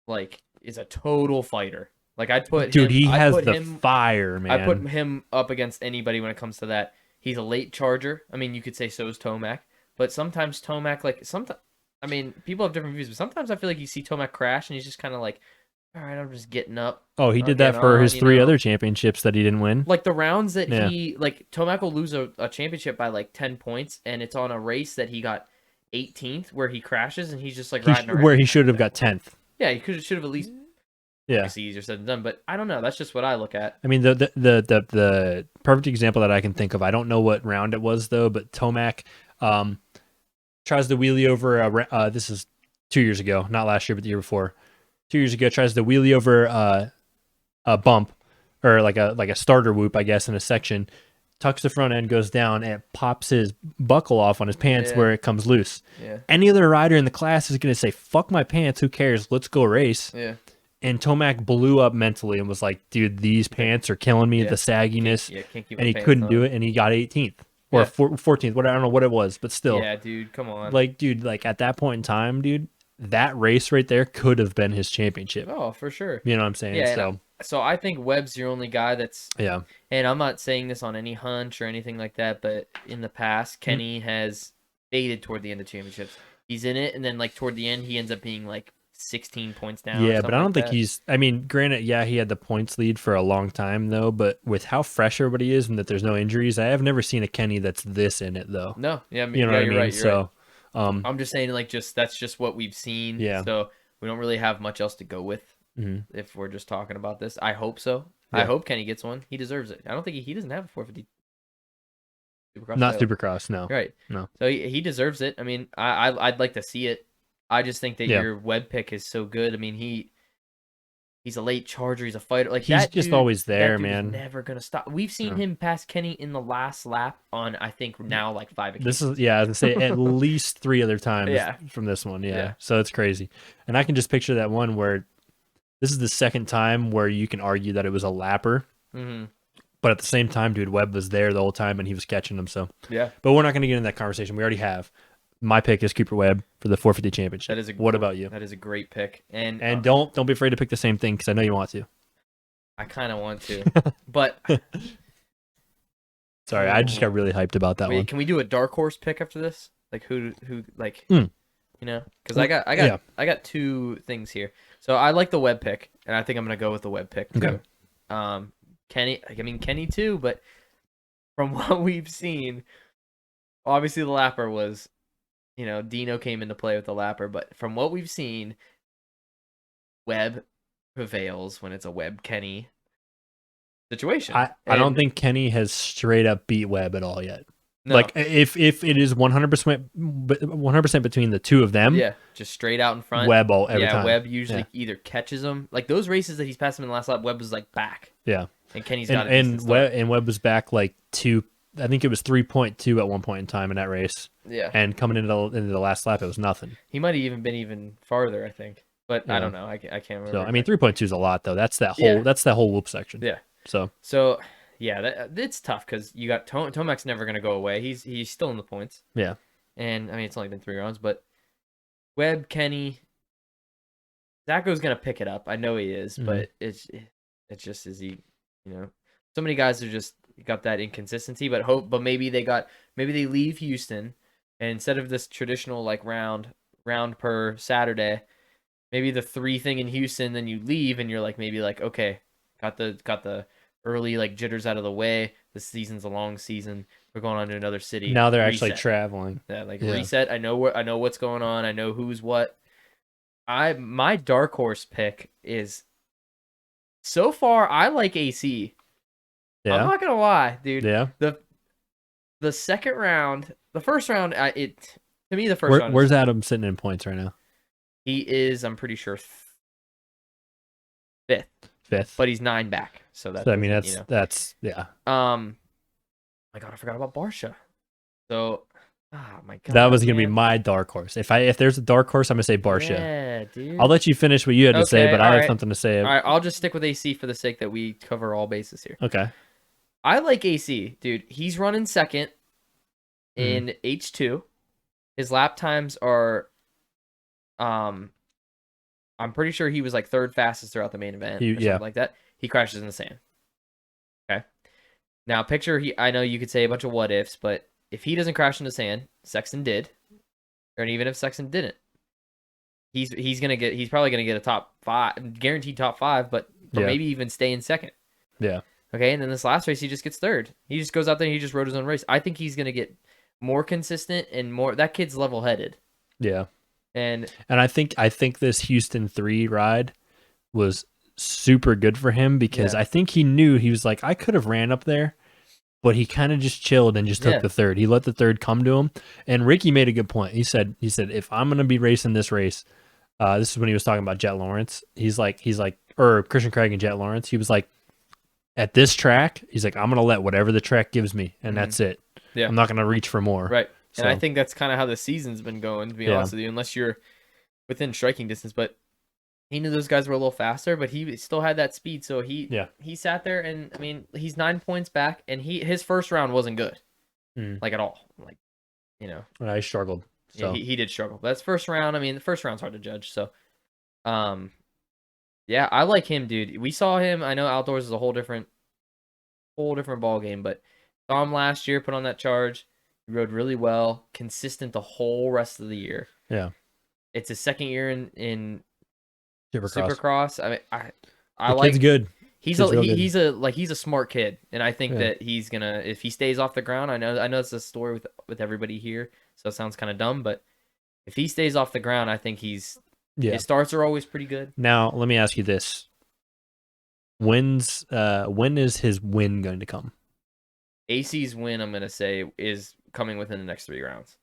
B: like is a total fighter. Like I'd put
A: he has the fire, man.
B: I put him up against anybody when it comes to that. He's a late charger. I mean, you could say so is Tomac, but sometimes Tomac, I mean, people have different views, but sometimes I feel like you see Tomac crash and he's just kind of like, all right, I'm just getting up.
A: Oh, he did that for his 3 other championships that he didn't win.
B: Like the rounds that Tomac will lose a championship by like 10 points, and it's on a race that he got 18th where he crashes and he's just like riding around.
A: Where he should have got 10th.
B: Yeah, he should have at least.
A: Yeah.
B: Obviously easier said than done, but I don't know. That's just what I look at.
A: I mean, the perfect example that I can think of, I don't know what round it was though, but Tomac tries to wheelie over this is 2 years ago, not last year, but the year before. 2 years ago, tries to wheelie over a bump or like a starter whoop, I guess, in a section, tucks the front end, goes down, and it pops his buckle off on his pants where it comes loose.
B: Yeah.
A: Any other rider in the class is going to say, fuck my pants, who cares? Let's go race.
B: Yeah.
A: And Tomac blew up mentally and was like, dude, these pants are killing me, the sagginess.
B: Can't keep
A: and he couldn't do it, and he got 18th or 14th, whatever. I don't know what it was, but still.
B: Yeah, dude, come on.
A: Like, dude, like at that point in time, dude, that race right there could have been his championship.
B: Oh, for sure.
A: You know what I'm saying?
B: Yeah, so I think Webb's your only guy that's...
A: Yeah.
B: And I'm not saying this on any hunch or anything like that, but in the past, Kenny has faded toward the end of championships. He's in it, and then like toward the end, he ends up being like 16 points down.
A: Yeah, but I don't think he's... I mean, granted, yeah, he had the points lead for a long time, though, but with how fresh everybody is and that there's no injuries, I have never seen a Kenny that's this in it, though.
B: No, yeah,
A: you know what I mean?
B: Right,
A: so,
B: right. I'm just saying, like, that's just what we've seen.
A: Yeah.
B: So we don't really have much else to go with if we're just talking about this. I hope so.
A: Yeah.
B: I hope Kenny gets one. He deserves it. I don't think he doesn't have a 450.
A: Supercross Not title. Supercross, no.
B: Right.
A: No.
B: So he deserves it. I mean, I'd like to see it. I just think that your Webb pick is so good. I mean, he's a late charger. He's a fighter. Like
A: he's
B: that
A: just
B: dude,
A: always there,
B: that
A: man.
B: Is never gonna stop. We've seen him pass Kenny in the last lap on I think now like 5 occasions.
A: This is I was gonna say at least 3 other times from this one. Yeah. So it's crazy, and I can just picture that one where this is the second time where you can argue that it was a lapper.
B: Mm-hmm.
A: But at the same time, dude, Webb was there the whole time and he was catching them. So
B: yeah.
A: But we're not going to get into that conversation. We already have. My pick is Cooper Webb for the 450 championship.
B: That is
A: what about you?
B: That is a great pick. And
A: don't be afraid to pick the same thing because I know you want to.
B: I kind of want to, but
A: sorry, I just got really hyped about that one.
B: Can we do a dark horse pick after this? Like who like you know? Because I got 2 things here. So I like the Webb pick, and I think I'm gonna go with the Webb pick too.
A: Okay.
B: Kenny too, but from what we've seen, obviously the lapper was, Dino came into play with the lapper, but from what we've seen, Webb prevails when it's a Webb Kenny situation.
A: I don't think Kenny has straight up beat Webb at all yet.
B: No.
A: Like if it is 100% between the two of them,
B: just straight out in front.
A: Webb every time.
B: Webb usually either catches him. Like those races that he's passed him in the last lap, Webb was like back.
A: Yeah.
B: And Kenny's got
A: Webb was back like 2. I think it was 3.2 at one point in time in that race.
B: Yeah.
A: And coming into the last lap, it was nothing.
B: He might have even been farther, I think. But I don't know. I can't remember.
A: So I mean, 3.2 is a lot though. That's that whole whoop section.
B: Yeah. So yeah, it's tough because you got Tomac's never gonna go away. He's still in the points.
A: Yeah.
B: And I mean, it's only been 3 rounds, but Webb, Kenny, Zacho's gonna pick it up. I know he is, but it's just is he, so many guys are just got that inconsistency. But maybe they leave Houston, and instead of this traditional like round per Saturday, maybe the 3 thing in Houston, then you leave and you're like maybe like okay, got the early like jitters out of the way. This season's a long season. We're going on to another city.
A: Now they're actually traveling.
B: Yeah, reset. I know what's going on. I know who's what. My dark horse pick is so far I like AC.
A: Yeah.
B: I'm not gonna lie, dude.
A: Yeah.
B: The second round, the first round, to me the first round.
A: Where's Adam sitting in points right now?
B: He is, I'm pretty sure, 5th, but he's 9 back. So that's.
A: I mean, that's yeah.
B: My God, I forgot about Barsha. So, my God,
A: that was gonna be my dark horse. If there's a dark horse, I'm gonna say Barsha.
B: Yeah, dude.
A: I'll let you finish what you had to say, but I have something to say.
B: All right, I'll just stick with AC for the sake that we cover all bases here.
A: Okay.
B: I like AC, dude. He's running second in H2. His lap times are, I'm pretty sure he was like 3rd fastest throughout the main event or something like that. He crashes in the sand. Okay. Now picture I know you could say a bunch of what ifs, but if he doesn't crash in the sand, Sexton did, or even if Sexton didn't, he's probably gonna get a top 5, guaranteed top 5, but maybe even stay in second.
A: Yeah.
B: Okay, and then this last race he just gets 3rd. He just goes out there and he just rode his own race. I think he's gonna get more consistent and more. That kid's level headed.
A: Yeah.
B: And
A: I think this Houston 3 ride was super good for him because I think he knew he was like, I could have ran up there, but he kind of just chilled and just took the third. He let the third come to him. And Ricky made a good point. He said, if I'm going to be racing this race, this is when he was talking about Jet Lawrence. He's like, or Christian Craig and Jet Lawrence. He was like, at this track, he's like, I'm going to let whatever the track gives me, and that's it. Yeah. I'm not going to reach for more.
B: Right. So. And I think that's kind of how the season's been going, to be honest with you, unless you're within striking distance. But he knew those guys were a little faster, but he still had that speed. So he sat there, and I mean, he's 9 points back, and his first round wasn't good, like at all. Like, you know,
A: I struggled. So.
B: Yeah, he did struggle. But that's first round. I mean, the first round's hard to judge. So, yeah, I like him, dude. We saw him. I know outdoors is a whole different ball game, but saw him last year. Put on that charge. He rode really well, consistent the whole rest of the year.
A: Yeah,
B: it's his second year in
A: Supercross.
B: I mean, I like.
A: Kid's good.
B: He's a smart kid, and I think that he's gonna, if he stays off the ground. I know it's a story with everybody here, so it sounds kind of dumb, but if he stays off the ground, I think his starts are always pretty good.
A: Now, let me ask you this: when is his win going to come?
B: AC's win, I'm gonna say, is coming within the next 3 rounds.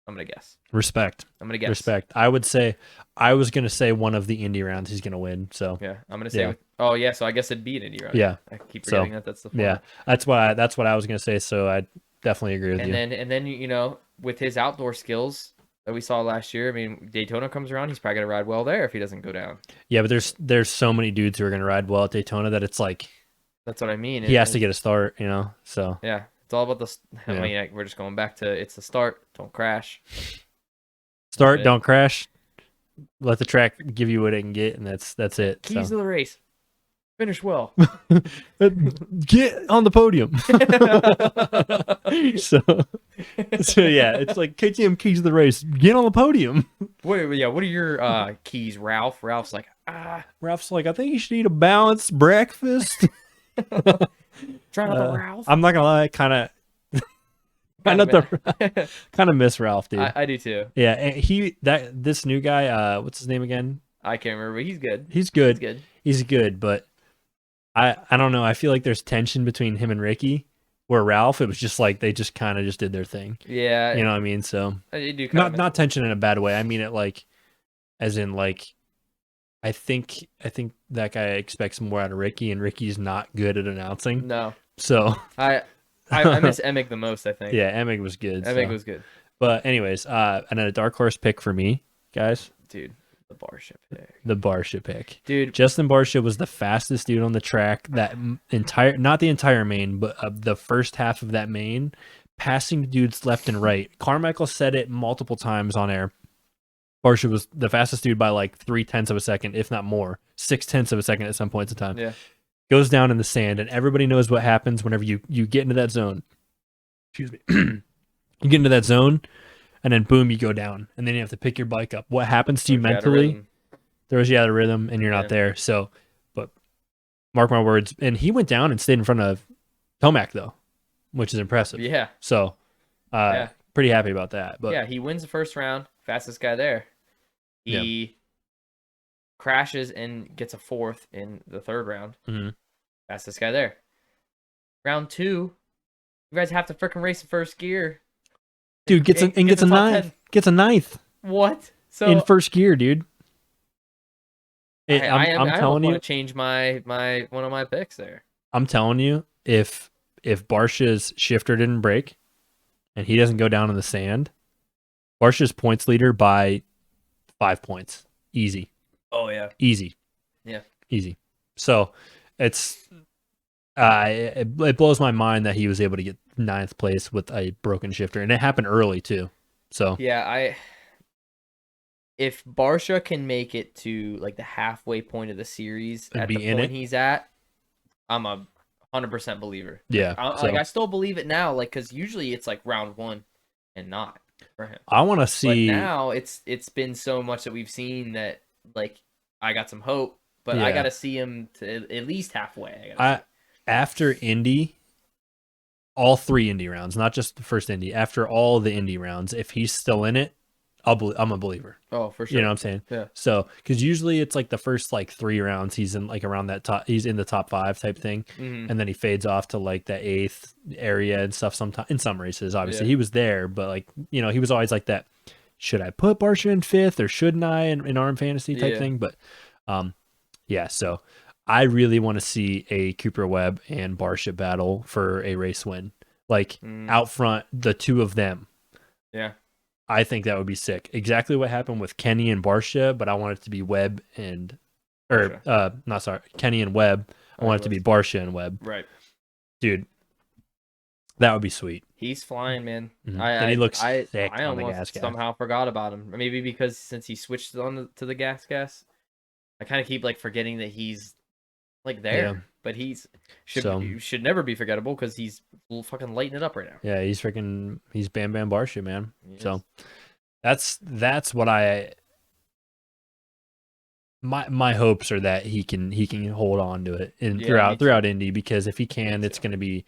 B: I'm gonna guess.
A: Respect.
B: I'm gonna guess.
A: Respect. I was gonna say one of the Indy rounds he's gonna win. So
B: yeah, I'm gonna say. So I guess it'd be an Indy round.
A: Yeah,
B: I keep forgetting that's the format.
A: Yeah, that's what I was gonna say. So I definitely agree with you.
B: And then you know, with his outdoor skills that we saw last year, I mean, Daytona comes around, he's probably gonna ride well there if he doesn't go down.
A: Yeah, but there's so many dudes who are gonna ride well at Daytona that it's like.
B: That's what I mean.
A: He has to get a start, you know. So
B: yeah, it's all about the. I mean, we're just going back to it's the start. Don't crash.
A: Start, don't crash. Let the track give you what it can get, and that's it.
B: Keys to the race. Finish well.
A: Get on the podium. so yeah, it's like KTM keys to the race. Get on the podium.
B: What are your keys, Ralph? Ralph's like,
A: Ralph's like, I think you should eat a balanced breakfast.
B: Trying out the Ralph.
A: I'm not gonna lie, kind of miss Ralph, dude.
B: I do too.
A: Yeah, and this new guy, what's his name again?
B: I can't remember, but he's good.
A: He's good, but I don't know. I feel like there's tension between him and Ricky. Where Ralph, it was just like they just kind of just did their thing.
B: Yeah,
A: you know what I mean. So
B: you do
A: not tension in a bad way. I mean it like, as in like. I think that guy expects more out of Ricky, and Ricky's not good at announcing.
B: No.
A: So
B: I miss Emick the most, I think.
A: Yeah, Emick was good.
B: Was good.
A: But anyways, and then a dark horse pick for me, guys.
B: Dude, the
A: Barcia pick.
B: Dude,
A: Justin Barcia was the fastest dude on the track. That not the entire main, but the first half of that main, passing dudes left and right. Carmichael said it multiple times on air. Barcia was the fastest dude by like 0.3 of a second, if not more, 0.6 of a second at some points in time.
B: Yeah,
A: goes down in the sand, and everybody knows what happens whenever you get into that zone. Excuse me, you get into that zone, and then boom, you go down, and then you have to pick your bike up. What happens to you mentally? Throws you out of rhythm, and you're not there. So, but mark my words, and he went down and stayed in front of Tomac though, which is impressive.
B: Yeah.
A: So, pretty happy about that. But
B: yeah, he wins the first round, fastest guy there. He crashes and gets a 4th in the 3rd round.
A: Mm-hmm.
B: Fastest guy there. Round 2, you guys have to freaking race in first gear.
A: Dude gets a 9th. Gets a 9th.
B: What? So
A: in first gear, dude.
B: I'm telling you, want to change my one of my picks there.
A: I'm telling you, if Barcia's shifter didn't break, and he doesn't go down in the sand, Barcia's points leader by 5 points. Easy.
B: Oh, yeah.
A: Easy.
B: Yeah.
A: Easy. So it's it blows my mind that he was able to get 9th place with a broken shifter, and it happened early too. So
B: yeah, if Barcia can make it to like the halfway point of the series at the point he's at, I'm a 100% believer.
A: Yeah.
B: I still believe it now, like, because usually it's like round 1 and not for him.
A: I want to see.
B: But now it's been so much that we've seen that, like, I got some hope, but I got to see him to at least halfway.
A: After Indy, all 3 Indy rounds, not just the first Indy, after all the Indy rounds, if he's still in it, I'm a believer.
B: Oh, for sure.
A: You know what I'm saying?
B: Yeah.
A: So, because usually it's like the first like 3 rounds, he's in like around that top, he's in the top 5 type thing,
B: Mm-hmm.
A: and then he fades off to like the 8th area and stuff. Sometimes in some races, obviously
B: Yeah.
A: he was there, but like he was always like that. Should I put Barsha in 5th or shouldn't I in ARM fantasy type
B: Yeah.
A: thing? But, yeah. So I really want to see a Cooper Webb and Barsha battle for a race win, like out front, the two of them.
B: Yeah.
A: I think that would be sick. Exactly what happened with Kenny and Barsha, but I want it to be Webb and, Kenny and Webb. I want it to be Barsha and Webb.
B: Right.
A: Dude, that would be sweet.
B: He's flying, man.
A: Mm-hmm. And he looks sick
B: I
A: on the
B: almost
A: gas.
B: somehow forgot about him. Maybe because since he switched on to the gas, I kind of keep like forgetting that he's like there. Yeah. But should never be forgettable because he's fucking lighting it up right now.
A: Yeah, he's Bam Bam Barsha, man. Yes. So that's what my hopes are, that he can hold on to it throughout Indy, because if he can, it's gonna be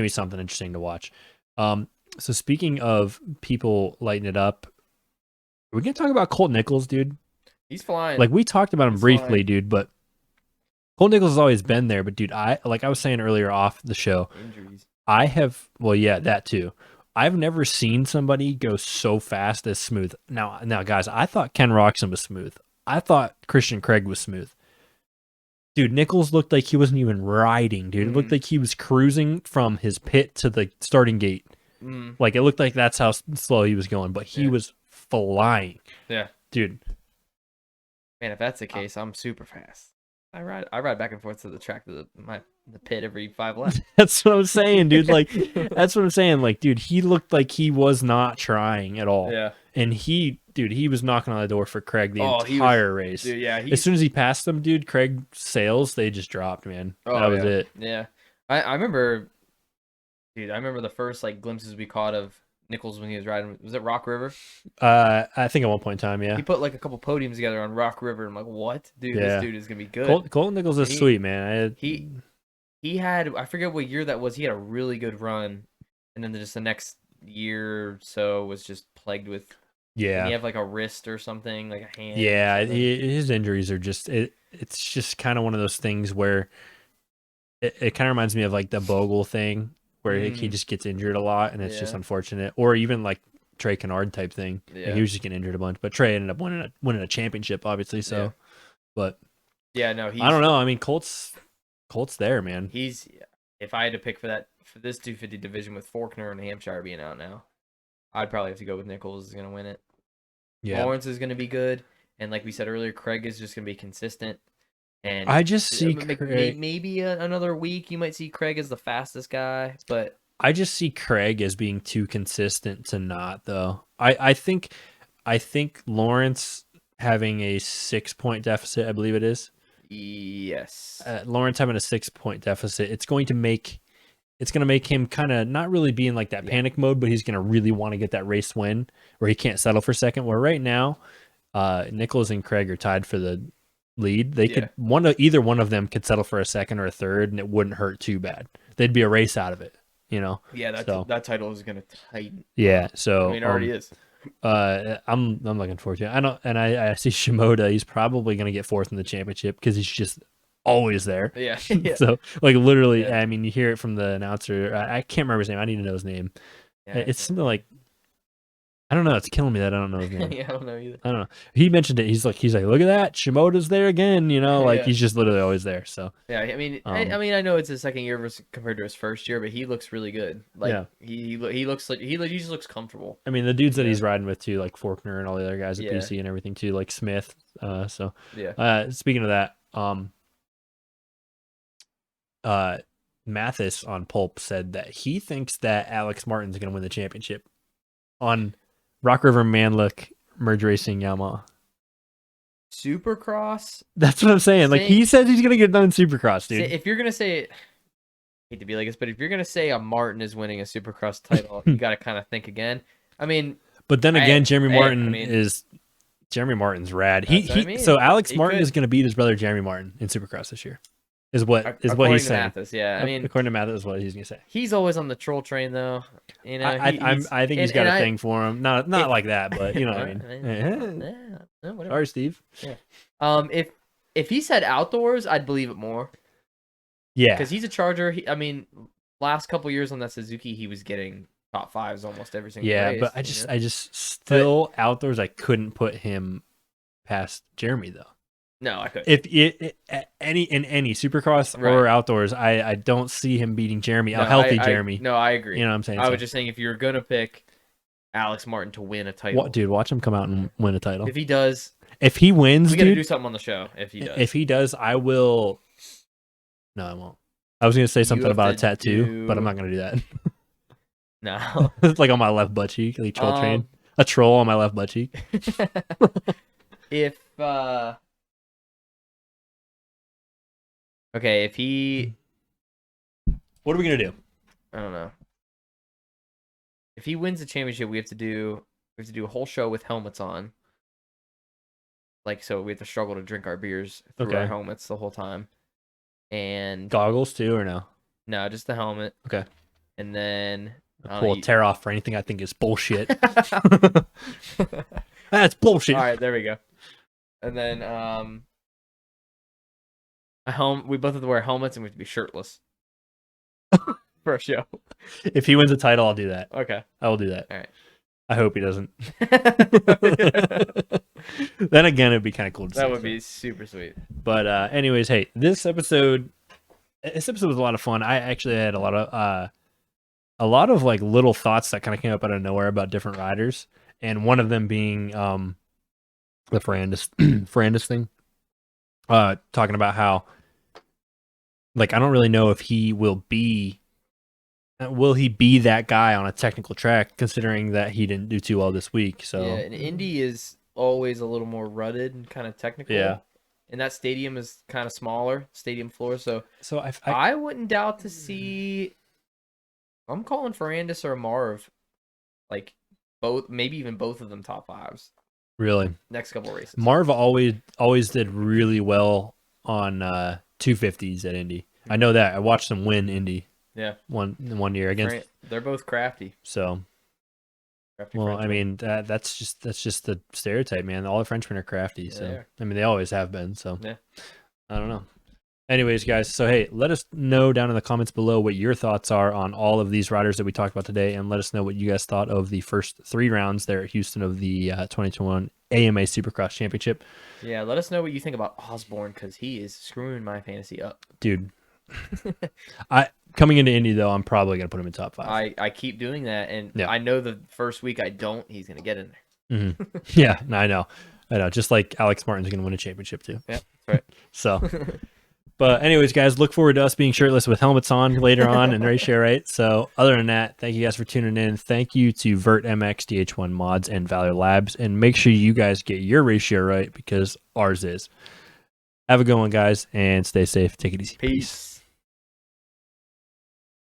A: something interesting to watch. So speaking of people lighting it up, are we gonna talk about Colt Nichols, dude?
B: He's flying.
A: Like, we talked about him briefly, dude, but Colt Nichols has always been there. But dude, I was saying earlier off the show,
B: injuries.
A: That too. I've never seen somebody go so fast as smooth. Now, guys, I thought Ken Roczen was smooth. I thought Christian Craig was smooth. Dude, Nichols looked like he wasn't even riding, dude. It looked like he was cruising from his pit to the starting gate. Like, it looked like that's how slow he was going, but he was flying.
B: Yeah.
A: Dude.
B: Man, if that's the case, I'm super fast. I ride back and forth to the track to the pit every 5 laps.
A: That's what I'm saying, dude. Like, that's what I'm saying. Like, dude, he looked like he was not trying at all.
B: Yeah.
A: And he was knocking on the door for Craig the entire race.
B: Dude, yeah.
A: As soon as he passed them, dude, Craig's sails, they just dropped, man. That was it.
B: Yeah. I remember the first like glimpses we caught of Nichols when he was riding. Was it Rock River?
A: I think at one point in time, yeah.
B: He put like a couple podiums together on Rock River. I'm like, what? Dude, this dude is going to be good.
A: Colt Nichols is sweet, man.
B: He had, I forget what year that was. He had a really good run. And then just the next year or so was just plagued with.
A: Yeah.
B: He had like a wrist or something, like a hand.
A: Yeah, his injuries are just, it's just kind of one of those things where it kind of reminds me of like the Bogle thing, where he just gets injured a lot, and it's just unfortunate. Or even like Trey Kennard type thing. Yeah. Like, he was just getting injured a bunch, but Trey ended up winning a championship, obviously. So, but
B: I don't
A: know. I mean, Colt's there, man.
B: If I had to pick for this 250 division with Faulkner and Hampshire being out now, I'd probably have to go with Nichols is going to win it. Yeah. Lawrence is going to be good, and like we said earlier, Craig is just going to be consistent. And
A: I just see Craig,
B: maybe another week you might see Craig as the fastest guy, but
A: I just see Craig as being too consistent to not, though. I think Lawrence having a 6-point deficit, I believe it is.
B: Yes.
A: Lawrence having a 6-point deficit, it's going to make him kind of not really be in like that panic mode, but he's going to really want to get that race win where he can't settle for second. Where right now, Nichols and Craig are tied for the lead. They could either one of them could settle for a second or a third, and it wouldn't hurt too bad. They'd be a race out of it, you know.
B: Yeah, that title is going to tighten.
A: Yeah, so
B: I mean, it already is.
A: I'm looking forward to it. I see Shimoda. He's probably going to get 4th in the championship because he's just always there.
B: Yeah.
A: So like literally, I mean, you hear it from the announcer. I can't remember his name. I need to know his name. Yeah, it's something like, I don't know. It's killing me that I don't know his name.
B: Yeah, I don't know either.
A: I don't know. He mentioned it. He's like, look at that. Shimoda's there again. You know, like he's just literally always there. So
B: yeah, I mean, I know it's his second year compared to his first year, but he looks really good. Like he looks like he just looks comfortable.
A: I mean, the dudes that he's riding with too, like Faulkner and all the other guys at PC and everything too, like Smith. So speaking of that, Mathis on Pulp said that he thinks that Alex Martin's going to win the championship on Rock River Manlook Merge Racing Yamaha
B: Supercross.
A: That's what I'm saying. Like, he says he's going to get done in Supercross, dude.
B: If you're going to say, I hate to be like this, but if you're going to say a Martin is winning a Supercross title, you got to kind of think again. I mean,
A: but then again, Jeremy Martin's rad. So Alex Martin is going to beat his brother Jeremy Martin in Supercross this year. is what
B: According
A: he's
B: to
A: saying.
B: Mathis, yeah. I mean,
A: according to Mathis, is what he's gonna say.
B: he's always on the troll train, though. You know,
A: I think he's got a thing for him. Not like that, but you know what I mean. Sorry, Steve.
B: Yeah. If he said outdoors, I'd believe it more.
A: Yeah,
B: because he's a Charger. I mean, last couple years on that Suzuki, he was getting top fives almost every single race.
A: Yeah, but I just still outdoors, I couldn't put him past Jeremy though.
B: No, I couldn't.
A: If any Supercross or outdoors, I don't see him beating Jeremy. How healthy Jeremy?
B: No, I agree.
A: You know what I'm saying?
B: I was just saying if you're gonna pick Alex Martin to win a title,
A: dude, watch him come out and win a title.
B: If he does,
A: if he wins,
B: we gotta do something on the show. If he does,
A: I will. No, I won't. I was gonna say something about a tattoo, but I'm not gonna do that.
B: No,
A: it's like on my left butt cheek, like troll train. A troll on my left butt cheek.
B: Okay, if he...
A: What are we going to do?
B: I don't know. If he wins the championship, we have to do a whole show with helmets on. Like, so we have to struggle to drink our beers through our helmets the whole time. And...
A: Goggles too, or no?
B: No, just the helmet.
A: Okay.
B: And then...
A: Pull a tear off for anything I think is bullshit. That's bullshit.
B: All right, there we go. And then... we both have to wear helmets and we have to be shirtless for a show.
A: If he wins a title, I'll do that.
B: Okay.
A: I will do that.
B: All right.
A: I hope he doesn't. Then again, it'd be kind of cool to see.
B: That would be super sweet.
A: But anyways, hey, this episode was a lot of fun. I actually had a lot of like little thoughts that kind of came up out of nowhere about different riders, and one of them being the Ferrandis thing. Talking about how, like, I don't really know if he will he be that guy on a technical track, considering that he didn't do too well this week. So
B: yeah, and Indy is always a little more rutted and kind of technical.
A: Yeah,
B: and that stadium is kind of smaller, stadium floor. So
A: I
B: wouldn't doubt to see. I'm calling Ferrandis or Marv, like both, maybe even both of them top fives.
A: Really?
B: Next couple races.
A: Marv always did really well on 250s at Indy. I know that. I watched them win Indy.
B: Yeah.
A: One year against.
B: They're both crafty.
A: So.
B: Crafty
A: well,
B: Frenchmen.
A: I mean that's just the stereotype, man. All the Frenchmen are crafty.
B: Yeah,
A: so I mean they always have been. So
B: yeah.
A: I don't know. Anyways, guys, so hey, let us know down in the comments below what your thoughts are on all of these riders that we talked about today, and let us know what you guys thought of the first 3 rounds there at Houston of the 2021 AMA Supercross Championship.
B: Yeah, let us know what you think about Osborne, because he is screwing my fantasy up.
A: Dude. Coming into Indy, though, I'm probably going to put him in top 5.
B: I keep doing that, and I know the first week I don't, he's going to get in there.
A: Mm-hmm. Yeah, I know. Just like Alex Martin's going to win a championship, too.
B: Yeah, that's right.
A: So... But anyways, guys, look forward to us being shirtless with helmets on later on in race share, right? So other than that, thank you guys for tuning in. Thank you to Vert MX, DH1 Mods, and Valor Labs. And make sure you guys get your race share right, because ours is. Have a good one, guys, and stay safe. Take it easy.
B: Peace.